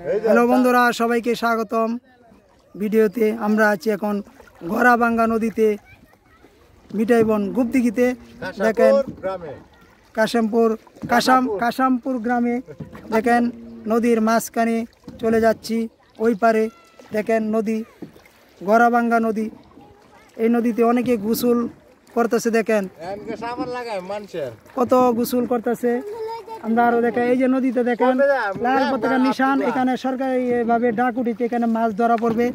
Hello বন্ধুরা, সবাইকে স্বাগতম ভিডিওতে। আমরা আছি এখন গড়াবাঙ্গা নদীতে, মিঠাইবন গুপদিঘিতে। দেখেন কাশামপুর গ্রামে দেখেন নদীর মাঝখানে চলে যাচ্ছি। ওই পারে দেখেন নদী, গড়াবাঙ্গা নদী। এই নদীতে অনেকে গোসল করতেছে, দেখেন কত গোসল করতেছে। আমরা আরো দেখেন এই যে নদীতে দেখেন লাল পতাকার নিশান, এখানে সরকারি ভাবে ডাক উঠিতে এখানে মাছ ধরা পড়বে।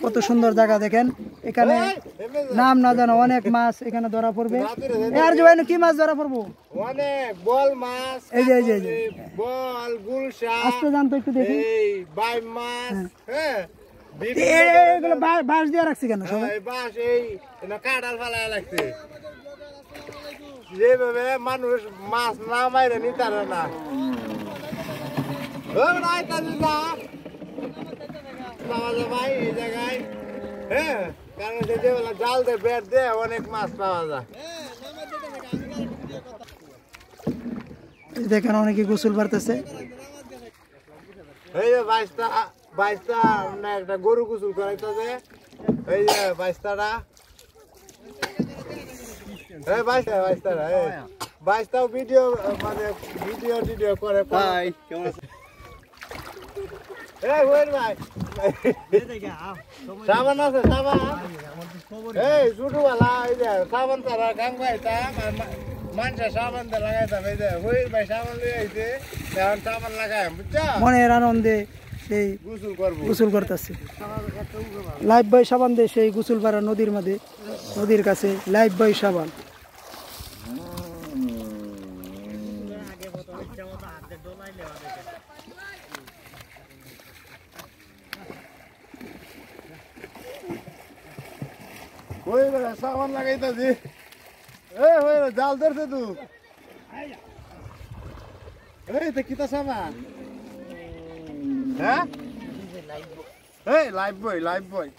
কত সুন্দর জায়গা দেখেন, এখানে নাম না জানো অনেক মাছ এখানে ধরা পড়বে। আর যে ভাই কি মাছ ধরা পড়বো, অনেক বল মাছ, এই যে বল, গুলশা, আস্তে জানতো একটু দেখি, বাই মাছ, হ্যাঁ এগুলো বাঁশ দিয়ে রাখছি কেন সবাই? বাঁশ এই কাঁঠাল ফালায় লাগছে, যেভাবে মানুষ মাছ না মাইরে নিতে পারে না। ভাই এই জায়গায়, হ্যাঁ, কারণ জাল দিয়ে বেট দিয়ে অনেক মাছ পাওয়া যায়। দেখেন অনেকে গোসল পারতেছে। এই যে বাইশটা একটা গরু গোসল করাইতেছে, এই যে বাইশটাটা, বাইশটাও ভিডিও মানে ভিডিও করে। ভাই কেমন আছে? সাবান আছে, সাবান এই ছোটবেলা এই যে সাবান তারা গাং পাইতাম, মানুষের সাবান দিয়ে লাগাইতাম। এই যে হইর ভাই সাবান লই আইছে, এখন সাবান লাগাই, বুঝছো? মনের আনন্দে সেই গোসল করতেছে। লাইফ বয় সাবান দিয়ে সেই গোসল পাড়া নদীর মধ্যে, নদীর কাছে লাইফ বয় সাবান। সাবান লাগাইতেছি, জাল ধরছে তু, এই তো কিতা সাবান, হ্যাঁ, লাইফ বয়